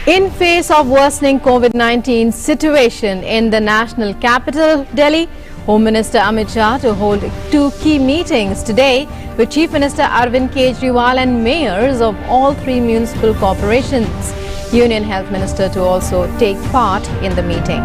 In face of worsening COVID-19 situation in the national capital, Delhi, Home Minister Amit Shah to hold two key meetings today with Chief Minister Arvind Kejriwal and mayors of all three municipal corporations. Union Health Minister to also take part in the meeting.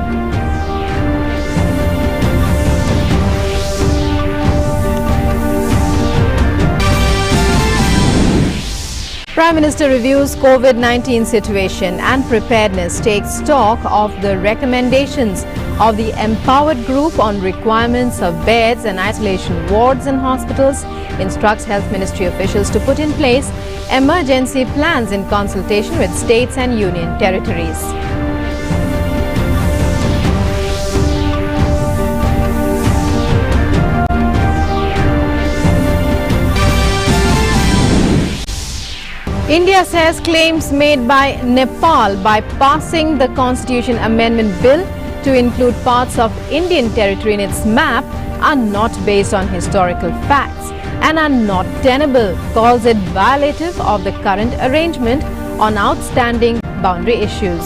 Prime Minister reviews COVID-19 situation and preparedness, takes stock of the recommendations of the empowered group on requirements of beds and isolation wards in hospitals, instructs Health Ministry officials to put in place emergency plans in consultation with states and union territories. India says claims made by Nepal by passing the Constitution Amendment Bill to include parts of Indian territory in its map are not based on historical facts and are not tenable, calls it violative of the current arrangement on outstanding boundary issues.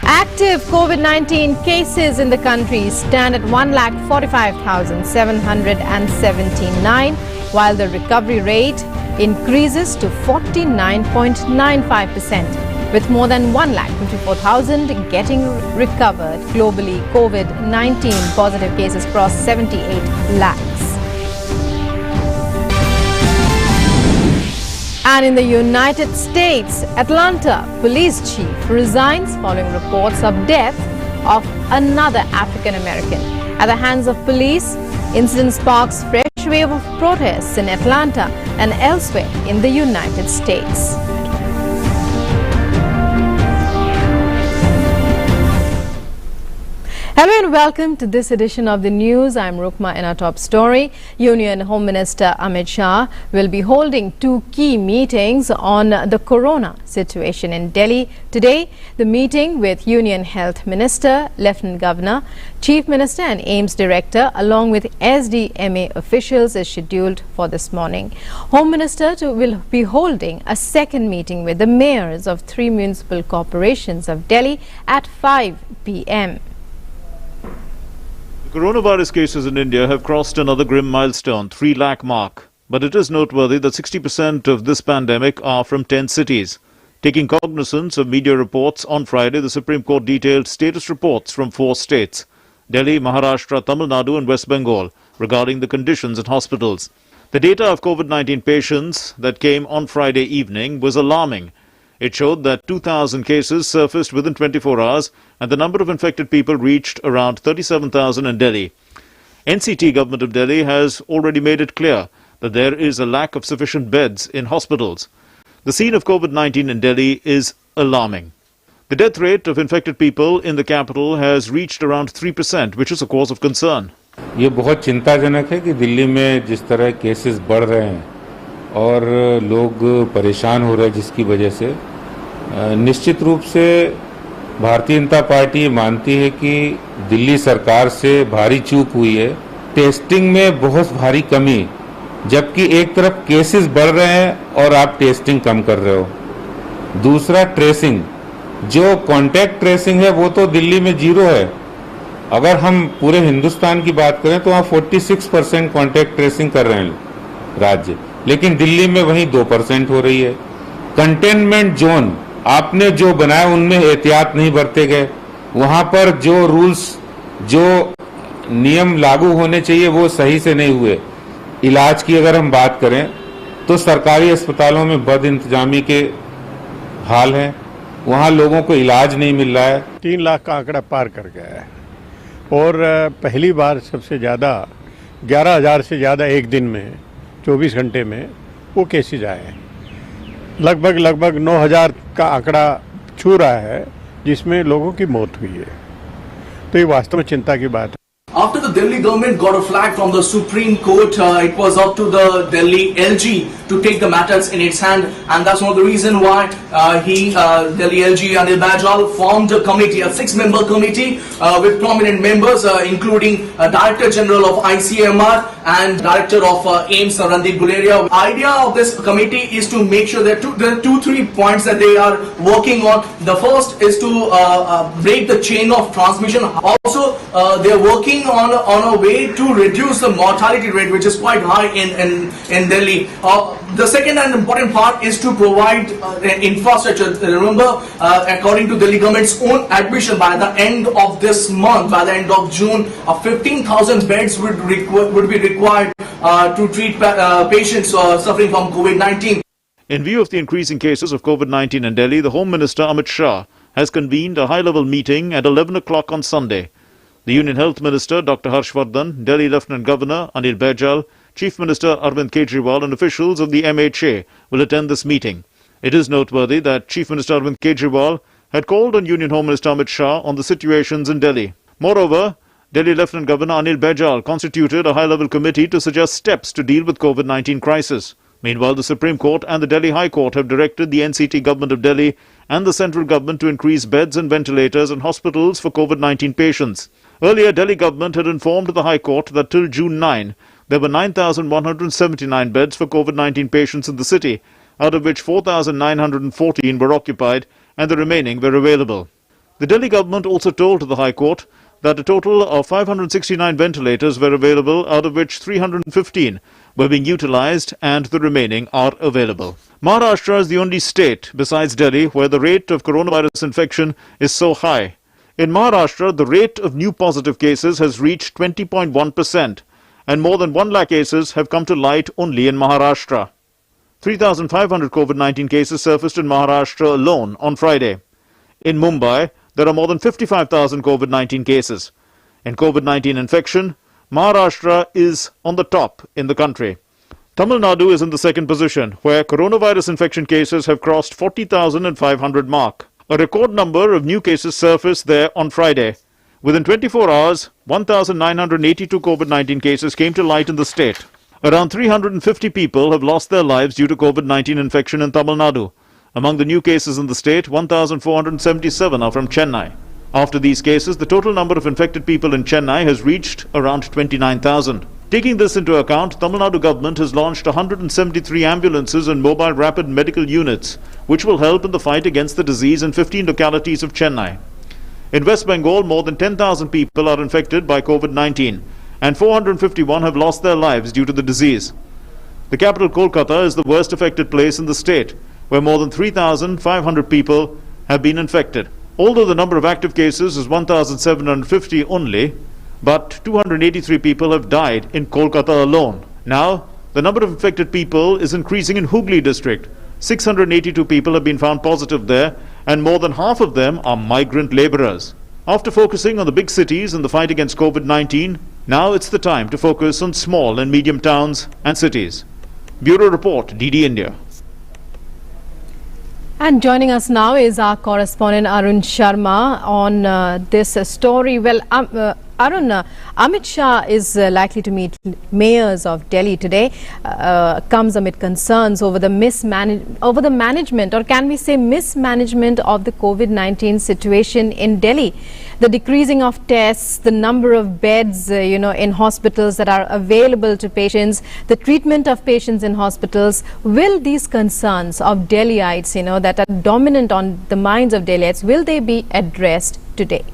Active COVID-19 cases in the country stand at 1,45,779, while the recovery rate increases to 49.95%, with more than 1,54,000 getting recovered. Globally, COVID-19 positive cases cross 78 lakhs. And in the United States, Atlanta police chief resigns following reports of death of another African American. At the hands of police, incident sparks fresh wave of protests in Atlanta and elsewhere in the United States. Hello and welcome to this edition of the news. I'm Rukma in our top story. Union Home Minister Amit Shah will be holding two key meetings on the corona situation in Delhi today. The meeting with Union Health Minister, Lieutenant Governor, Chief Minister and AIIMS Director along with SDMA officials is scheduled for this morning. Home Minister will be holding a second meeting with the mayors of three municipal corporations of Delhi at 5 p.m. Coronavirus cases in India have crossed another grim milestone, 3 lakh mark. But it is noteworthy that 60% of this pandemic are from 10 cities. Taking cognizance of media reports on Friday, the Supreme Court detailed status reports from 4 states, Delhi, Maharashtra, Tamil Nadu and West Bengal, regarding the conditions in hospitals. The data of COVID-19 patients that came on Friday evening was alarming. It showed that 2,000 cases surfaced within 24 hours and the number of infected people reached around 37,000 in Delhi. NCT government of Delhi has already made it clear that there is a lack of sufficient beds in hospitals. The scene of COVID-19 in Delhi is alarming. The death rate of infected people in the capital has reached around 3%, which is a cause of concern. ये बहुत चिंताजनक है कि दिल्ली में जिस तरह cases बढ़ रहे हैं और लोग परेशान हो रहे हैं, जिसकी वजह से निश्चित रूप से भारतीय जनता पार्टी मानती है कि दिल्ली सरकार से भारी चूक हुई है। टेस्टिंग में बहुत भारी कमी, जबकि एक तरफ केसेस बढ़ रहे हैं और आप टेस्टिंग कम कर रहे हो। दूसरा ट्रेसिंग, जो कॉन्टैक्ट ट्रेसिंग है वो तो दिल्ली में 0 है। अगर हम पूरे हिंदुस्तान की बात करें तो वहाँ 46% कॉन्टैक्ट ट्रेसिंग कर रहे हैं राज्य, लेकिन दिल्ली में वहीं 2% हो रही है। कंटेनमेंट जोन आपने जो बनाया उनमें एहतियात नहीं बरते गए, वहां पर जो रूल्स, जो नियम लागू होने चाहिए वो सही से नहीं हुए। इलाज की अगर हम बात करें तो सरकारी अस्पतालों में बद इंतजामी के हाल है, वहां लोगों को इलाज नहीं मिल रहा है। 3 लाख का आंकड़ा पार कर गया है और पहली बार सबसे ज़्यादा 11,000 से ज़्यादा एक दिन में 24 घंटे में वो केसेज आए हैं। लगभग 9,000 का आंकड़ा छू रहा है, जिसमें लोगों की मौत हुई है। तो ये वास्तव में चिंता की बात है। After the Delhi government got a flag from the Supreme Court, it was up to the Delhi LG to take the matters in its hand, and that's one of the reasons why Delhi LG Anil Bajal formed a committee, a 6-member committee with prominent members, including Director General of ICMR and Director of AIMS, Randeep Guleria. The idea of this committee is to make sure that there are 2-3 points that they are working on. The first is to break the chain of transmission. Also, they are working on a way to reduce the mortality rate, which is quite high in Delhi. The second and important part is to provide infrastructure. Remember, according to Delhi government's own admission, by the end of this month, by the end of June, 15,000 beds would be required to treat patients suffering from COVID-19. In view of the increasing cases of COVID-19 in Delhi, the Home Minister Amit Shah has convened a high-level meeting at 11 o'clock on Sunday. The Union Health Minister, Dr. Harshvardhan, Delhi Lieutenant Governor Anil Bajal, Chief Minister Arvind Kejriwal and officials of the MHA will attend this meeting. It is noteworthy that Chief Minister Arvind Kejriwal had called on Union Home Minister Amit Shah on the situations in Delhi. Moreover, Delhi Lieutenant Governor Anil Bajal constituted a high-level committee to suggest steps to deal with COVID-19 crisis. Meanwhile, the Supreme Court and the Delhi High Court have directed the NCT government of Delhi and the central government to increase beds and ventilators in hospitals for COVID-19 patients. Earlier, Delhi government had informed the High Court that till June 9, there were 9,179 beds for COVID-19 patients in the city, out of which 4,914 were occupied and the remaining were available. The Delhi government also told the High Court that a total of 569 ventilators were available, out of which 315 were being utilized and the remaining are available. Maharashtra is the only state besides Delhi where the rate of coronavirus infection is so high. In Maharashtra, the rate of new positive cases has reached 20.1%, and more than 1 lakh cases have come to light only in Maharashtra. 3,500 COVID-19 cases surfaced in Maharashtra alone on Friday. In Mumbai, there are more than 55,000 COVID-19 cases. In COVID-19 infection, Maharashtra is on the top in the country. Tamil Nadu is in the second position, where coronavirus infection cases have crossed 40,500 mark. A record number of new cases surfaced there on Friday. Within 24 hours, 1,982 COVID-19 cases came to light in the state. Around 350 people have lost their lives due to COVID-19 infection in Tamil Nadu. Among the new cases in the state, 1,477 are from Chennai. After these cases, the total number of infected people in Chennai has reached around 29,000. Taking this into account, Tamil Nadu government has launched 173 ambulances and mobile rapid medical units, which will help in the fight against the disease in 15 localities of Chennai. In West Bengal, more than 10,000 people are infected by COVID-19, and 451 have lost their lives due to the disease. The capital, Kolkata, is the worst affected place in the state, where more than 3,500 people have been infected. Although the number of active cases is 1,750 only, but 283 people have died in Kolkata alone. Now, the number of infected people is increasing in Hooghly district. 682 people have been found positive there, and more than half of them are migrant laborers. After focusing on the big cities in the fight against COVID-19, now it's the time to focus on small and medium towns and cities. Bureau Report, DD India. And joining us now is our correspondent Arun Sharma on this story. Well, Arun, Amit Shah is likely to meet mayors of Delhi today. Comes amid concerns over the management, or can we say mismanagement, of the COVID-19 situation in Delhi. The decreasing of tests, the number of beds, in hospitals that are available to patients, the treatment of patients in hospitals. Will these concerns of Delhiites, that are dominant on the minds of Delhiites, will they be addressed today?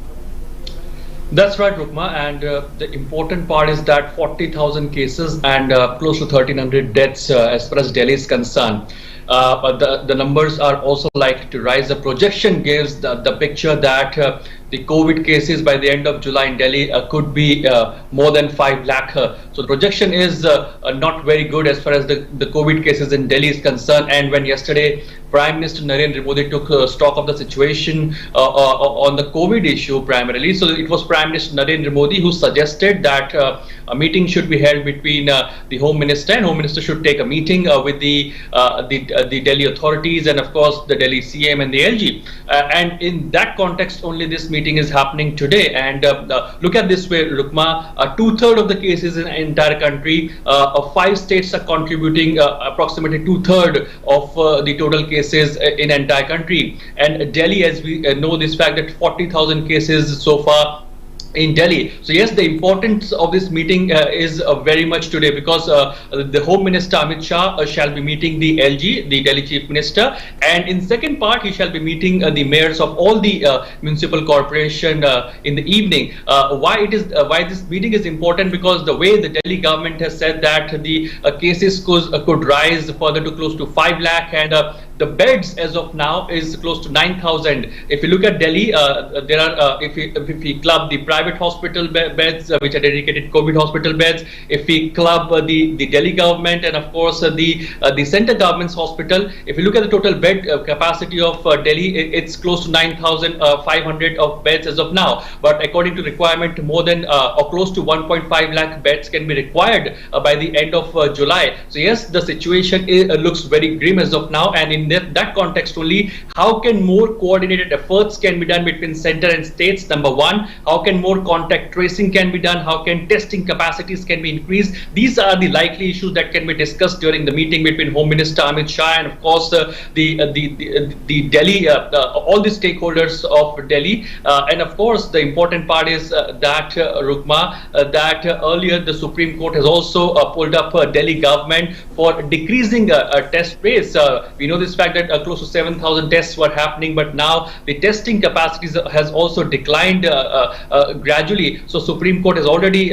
That's right, Rukma, and the important part is that 40,000 cases and close to 1,300 deaths as far as Delhi is concerned. But the numbers are also likely to rise. The projection gives the picture that the COVID cases by the end of July in Delhi could be more than 5 lakh. So the projection is not very good as far as the COVID cases in Delhi is concerned. And when yesterday Prime Minister Narendra Modi took stock of the situation on the COVID issue primarily, so it was Prime Minister Narendra Modi who suggested that a meeting should be held between the Home Minister, and Home Minister should take a meeting with the Delhi authorities and of course the Delhi CM and the LG. And in that context only this meeting is happening today. And look at this way, Rukma, 2/3 of the cases in the entire country, 5 states are contributing approximately 2/3 of the total cases in entire country. And Delhi, as we know this fact, that 40,000 cases so far in Delhi. So yes, the importance of this meeting is very much today, because the Home Minister Amit Shah shall be meeting the LG, the Delhi Chief Minister, and in second part he shall be meeting the mayors of all the municipal corporation in the evening. Why this meeting is important? Because the way the Delhi government has said that the cases could rise further to close to 5 lakh, and the beds as of now is close to 9,000. If you look at Delhi, there are if we club the private hospital beds which are dedicated COVID hospital beds, if we club the Delhi government and of course the central government's hospital, if you look at the total bed capacity of Delhi, it's close to 9,500 of beds as of now. But according to requirement, more than or close to 1.5 lakh beds can be required by the end of July. So yes, the situation looks very grim as of now, and in that context only, how can more coordinated efforts can be done between center and states? Number one, how can more contact tracing can be done? How can testing capacities can be increased? These are the likely issues that can be discussed during the meeting between Home Minister Amit Shah and of course the Delhi, all the stakeholders of Delhi. And of course, the important part is that Rukma, that earlier the Supreme Court has also pulled up Delhi government for decreasing test rates. We know this fact that close to 7,000 tests were happening, but now the testing capacities has also declined gradually. So Supreme Court has already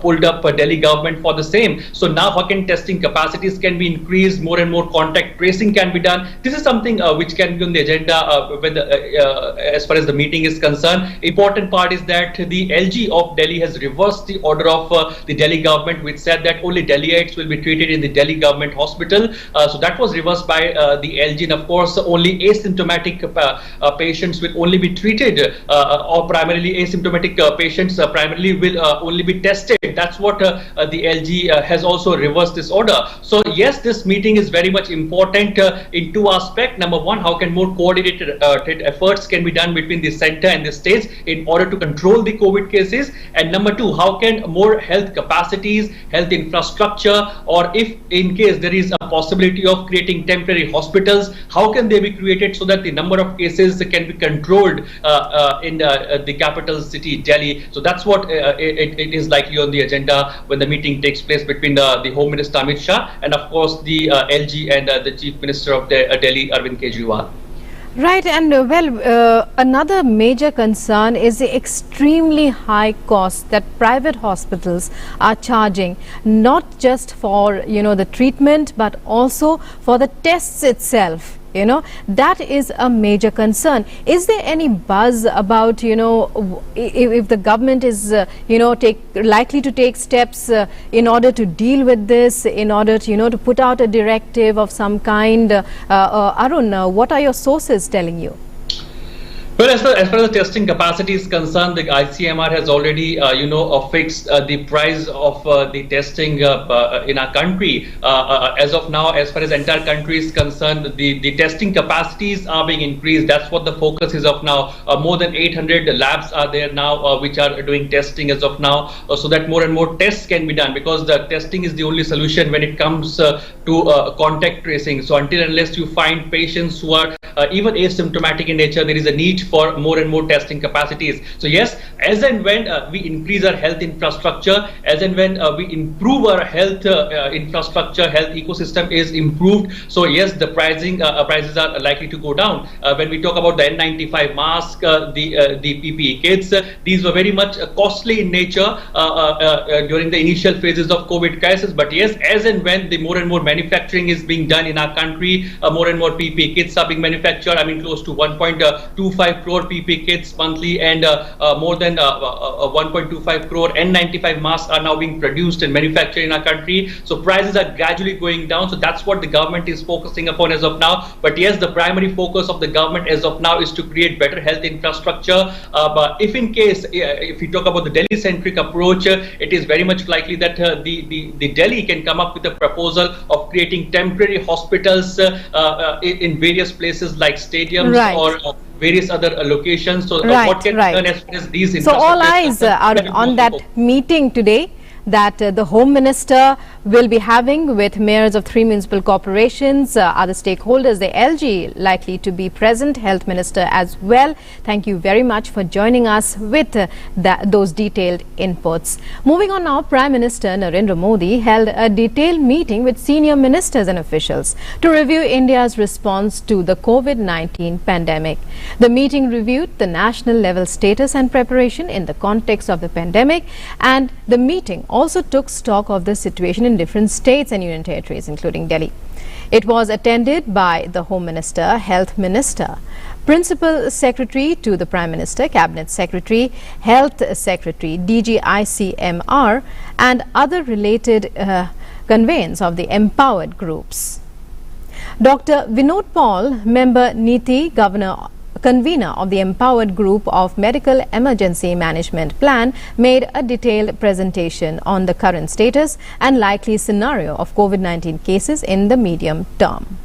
pulled up Delhi government for the same. So now how can testing capacities can be increased, more and more contact tracing can be done? This is something which can be on the agenda when as far as the meeting is concerned. Important part is that the LG of Delhi has reversed the order of the Delhi government, which said that only Delhiites will be treated in the Delhi government hospital. So that was reversed by the LG, and of course only asymptomatic patients will only be treated, or primarily asymptomatic patients primarily will only be tested. That's what the LG has also reversed this order. So yes, this meeting is very much important in two aspects. Number one, how can more coordinated efforts can be done between the center and the states in order to control the COVID cases, and number two, how can more health capacities, health infrastructure, or if in case there is a possibility of creating temporary hospitals, how can they be created so that the number of cases can be controlled in the capital city Delhi. So that's what it is likely on the agenda when the meeting takes place between the Home Minister Amit Shah and of course the LG and the Chief Minister of Delhi, Arvind Kejriwal. Right, and another major concern is the extremely high cost that private hospitals are charging, not just for the treatment but also for the tests itself. That is a major concern. Is there any buzz about if the government is likely to take steps in order to deal with this, in order to to put out a directive of some kind? Arun, what are your sources telling you? Well, as far as the testing capacity is concerned, the ICMR has already, fixed the price of the testing in our country. As of now, as far as entire country is concerned, the testing capacities are being increased. That's what the focus is of now. More than 800 labs are there now which are doing testing as of now, so that more and more tests can be done, because the testing is the only solution when it comes to contact tracing. So until and unless you find patients who are even asymptomatic in nature, there is a need for more and more testing capacities. So yes, as and when we increase our health infrastructure, as and when we improve our health infrastructure, health ecosystem is improved. So yes, the prices are likely to go down. When we talk about the N95 mask, the PPE kits, these were very much costly in nature during the initial phases of COVID crisis. But yes, as and when the more and more manufacturing is being done in our country, more and more PPE kits are being manufactured. I mean, close to 1.25 1.25 crore PP kits monthly, and more than 1.25 crore N95 masks are now being produced and manufactured in our country. So prices are gradually going down. So that's what the government is focusing upon as of now. But yes, the primary focus of the government as of now is to create better health infrastructure. But if in case, if we talk about the Delhi-centric approach, it is very much likely that the Delhi can come up with a proposal of creating temporary hospitals in various places like stadiums or various other locations. So what can be done as far as these infrastructures? So all eyes are on that meeting today that the Home Minister will be having with mayors of 3 municipal corporations, other stakeholders, the LG likely to be present, Health Minister as well. Thank you very much for joining us with those detailed inputs. Moving on now, Prime Minister Narendra Modi held a detailed meeting with senior ministers and officials to review India's response to the COVID-19 pandemic. The meeting reviewed the national level status and preparation in the context of the pandemic, and the meeting also took stock of the situation in different states and union territories, including Delhi. It was attended by the Home Minister, Health Minister, Principal Secretary to the Prime Minister, Cabinet Secretary, Health Secretary, DGICMR, and other related conveyances of the empowered groups. Dr. Vinod Paul, member NITI, convener of the Empowered Group of Medical Emergency Management Plan, made a detailed presentation on the current status and likely scenario of COVID-19 cases in the medium term.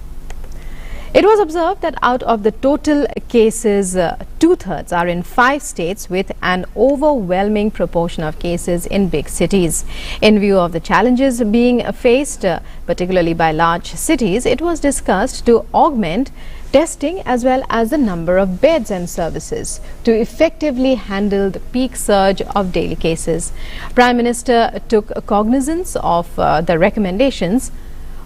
It was observed that out of the total cases, 2/3 are in 5 states with an overwhelming proportion of cases in big cities. In view of the challenges being faced, particularly by large cities, it was discussed to augment testing as well as the number of beds and services to effectively handle the peak surge of daily cases. Prime Minister took cognizance of the recommendations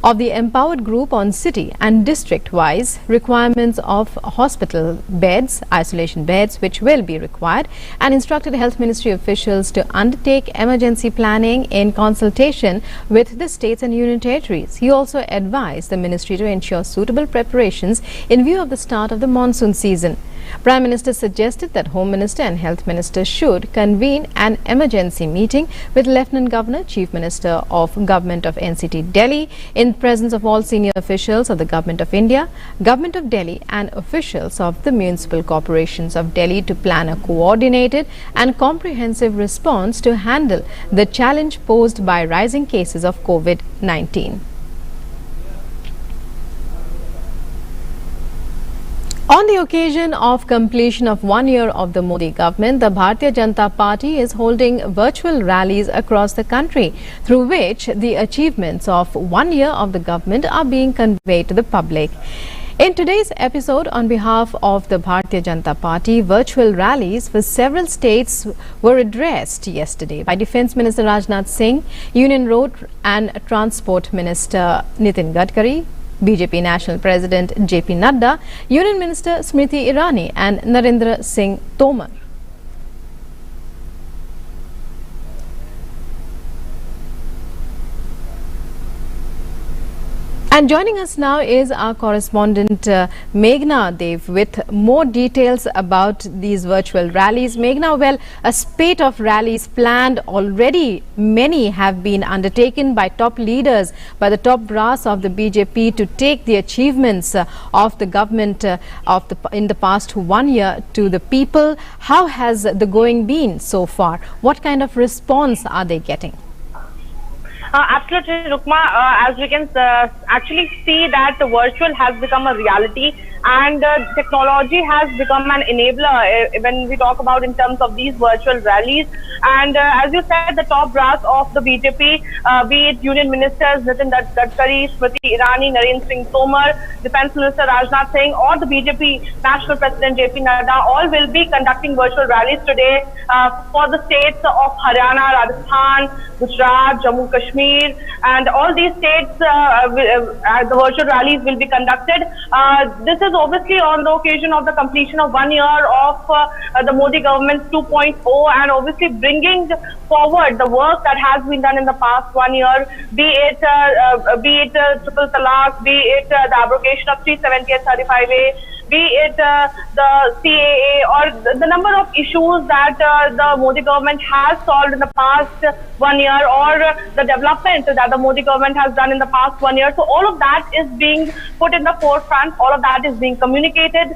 of the Empowered Group on city and district-wise requirements of hospital beds, isolation beds, which will be required, and instructed Health Ministry officials to undertake emergency planning in consultation with the states and union territories. He also advised the ministry to ensure suitable preparations in view of the start of the monsoon season. Prime Minister suggested that Home Minister and Health Minister should convene an emergency meeting with Lieutenant Governor, Chief Minister of Government of NCT Delhi, in presence of all senior officials of the Government of India, Government of Delhi and officials of the municipal corporations of Delhi to plan a coordinated and comprehensive response to handle the challenge posed by rising cases of COVID-19. On the occasion of completion of 1 year of the Modi government, the Bharatiya Janata Party is holding virtual rallies across the country, through which the achievements of 1 year of the government are being conveyed to the public. In today's episode, on behalf of the Bharatiya Janata Party, virtual rallies for several states were addressed yesterday by Defence Minister Rajnath Singh, Union Road and Transport Minister Nitin Gadkari, BJP National President JP Nadda, Union Minister Smriti Irani and Narendra Singh Tomar. And joining us now is our correspondent Meghna Dev with more details about these virtual rallies. Meghna, well, a spate of rallies planned already. Many have been undertaken by top leaders, by the top brass of the BJP to take the achievements of the government in the past 1 year to the people. How has the going been so far? What kind of response are they getting? Absolutely, Rukma. As we can actually see that the virtual has become a reality, and technology has become an enabler when we talk about in terms of these virtual rallies. And as you said, the top brass of the BJP, be it Union Ministers Nitin Gadkari, Smriti Irani, Narendra Singh Tomar, Defence Minister Rajnath Singh, or the BJP National President JP Nadda, all will be conducting virtual rallies today for the states of Haryana, Rajasthan, Gujarat, Jammu Kashmir, and all these states. The virtual rallies will be conducted. This is obviously on the occasion of the completion of 1 year of the Modi government's 2.0, and obviously bringing forward the work that has been done in the past 1 year, be it triple talaq, be it the abrogation of 370 and 35A, be it the CAA or the number of issues that the Modi government has solved in the past 1 year, or the development that the Modi government has done in the past 1 year. So all of that is being put in the forefront. All of that is being communicated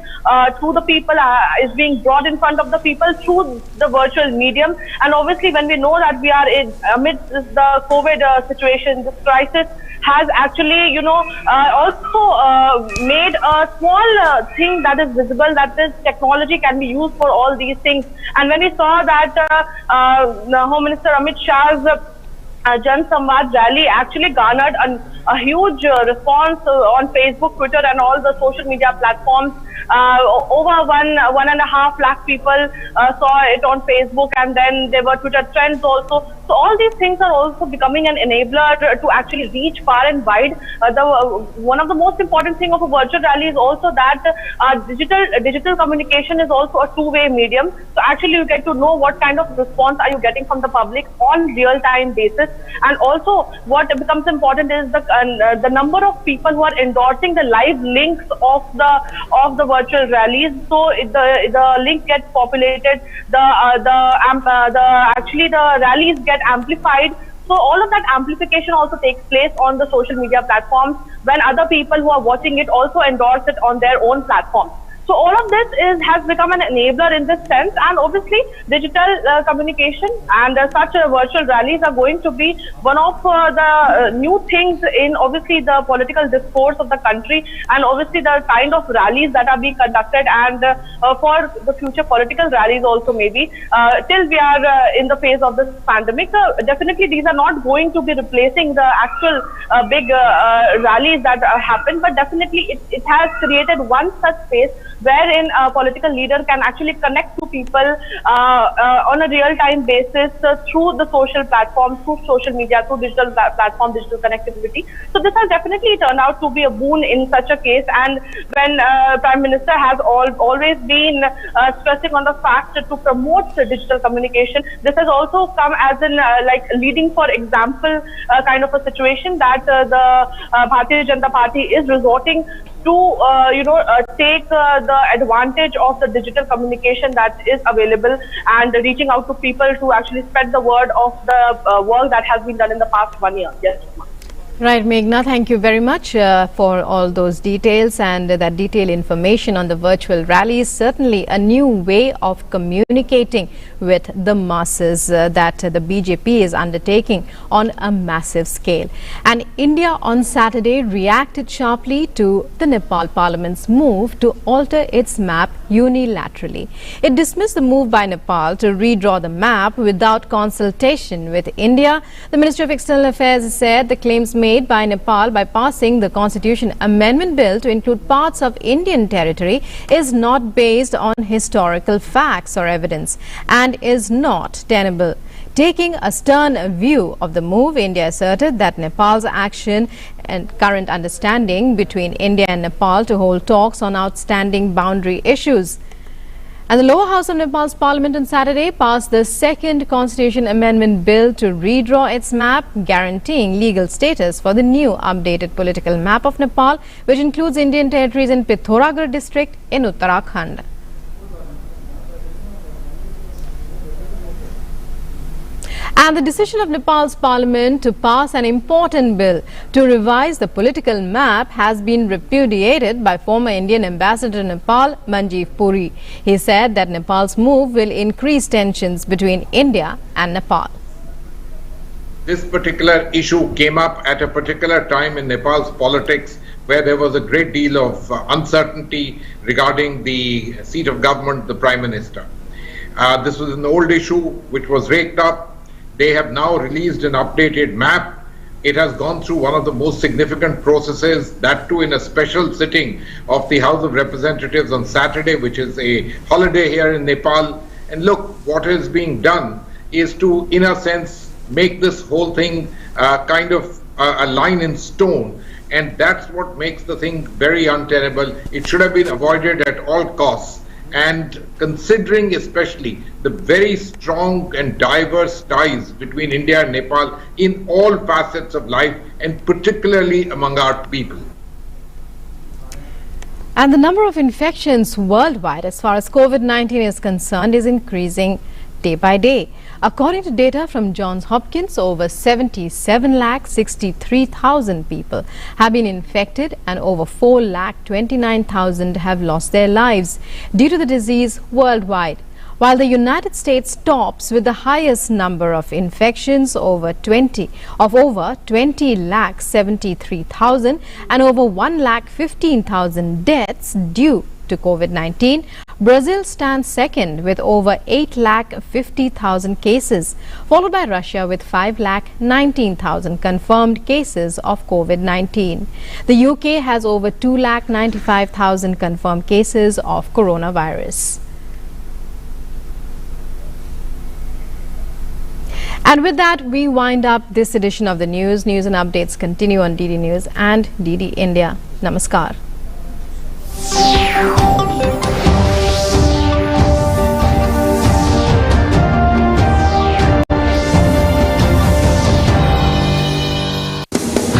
to the people, is being brought in front of the people through the virtual medium. And obviously, when we know that we are amidst the COVID situation, this crisis has actually, also made a small thing that is visible, that this technology can be used for all these things. And when we saw that the Home Minister Amit Shah's Jan Samvad rally actually garnered a huge response on Facebook, Twitter, and all the social media platforms. Over 1.5 lakh people saw it on Facebook, and then there were Twitter trends also. So all these things are also becoming an enabler to actually reach far and wide. One of the most important thing of a virtual rally is also that digital communication is also a two-way medium. So actually you get to know what kind of response are you getting from the public on real-time basis. And also what becomes important is the number of people who are endorsing the live links of the virtual rallies. So the link gets populated, actually the rallies get amplified. So all of that amplification also takes place on the social media platforms when other people who are watching it also endorse it on their own platforms. So all of this has become an enabler in this sense, and obviously digital communication and such virtual rallies are going to be one of the new things in obviously the political discourse of the country, and obviously the kind of rallies that are being conducted, and for the future political rallies also maybe till we are in the phase of this pandemic. Definitely these are not going to be replacing the actual big rallies that happen, but definitely it has created one such space wherein a political leader can actually connect to people on a real-time basis through the social platforms, through social media, through digital platform, digital connectivity. So this has definitely turned out to be a boon in such a case. And when Prime Minister has always been stressing on the fact to promote digital communication, this has also come as in like leading for example kind of a situation that the Bharatiya Janata Party is resorting to take the advantage of the digital communication that is available, and reaching out to people to actually spread the word of the work that has been done in the past 1 year. Yes. Right, Meghna, thank you very much for all those details and that detailed information on the virtual rallies. Certainly a new way of communicating with the masses that the BJP is undertaking on a massive scale. And India on Saturday reacted sharply to the Nepal Parliament's move to alter its map unilaterally. It dismissed the move by Nepal to redraw the map without consultation with India. The Ministry of External Affairs said the claims made by Nepal by passing the Constitution Amendment Bill to include parts of Indian territory is not based on historical facts or evidence and is not tenable. Taking a stern view of the move, India asserted that Nepal's action and current understanding between India and Nepal to hold talks on outstanding boundary issues. And the lower house of Nepal's parliament on Saturday passed the second Constitution Amendment Bill to redraw its map, guaranteeing legal status for the new updated political map of Nepal, which includes Indian territories in Pithoragarh district in Uttarakhand. And the decision of Nepal's parliament to pass an important bill to revise the political map has been repudiated by former Indian ambassador to Nepal, Manjeev Puri. He said that Nepal's move will increase tensions between India and Nepal. This particular issue came up at a particular time in Nepal's politics where there was a great deal of uncertainty regarding the seat of government, the Prime Minister. This was an old issue which was raked up. They have now released an updated map. It has gone through one of the most significant processes, that too in a special sitting of the House of Representatives on Saturday, which is a holiday here in Nepal. And look, what is being done is to, in a sense, make this whole thing kind of a line in stone. And that's what makes the thing very untenable. It should have been avoided at all costs. And considering especially the very strong and diverse ties between India and Nepal in all facets of life, and particularly among our people. And the number of infections worldwide as far as COVID-19 is concerned is increasing day by day. According to data from Johns Hopkins, over 77,63,000 people have been infected and over 4,29,000 have lost their lives due to the disease worldwide. While the United States tops with the highest number of infections over 20,73,000 and over 1,15,000 deaths due to COVID-19, Brazil stands second with over 8,50,000 cases, followed by Russia with 5,19,000 confirmed cases of COVID-19. The UK has over 2,95,000 confirmed cases of coronavirus. And with that, we wind up this edition of the news. News and updates continue on DD News and DD India. Namaskar.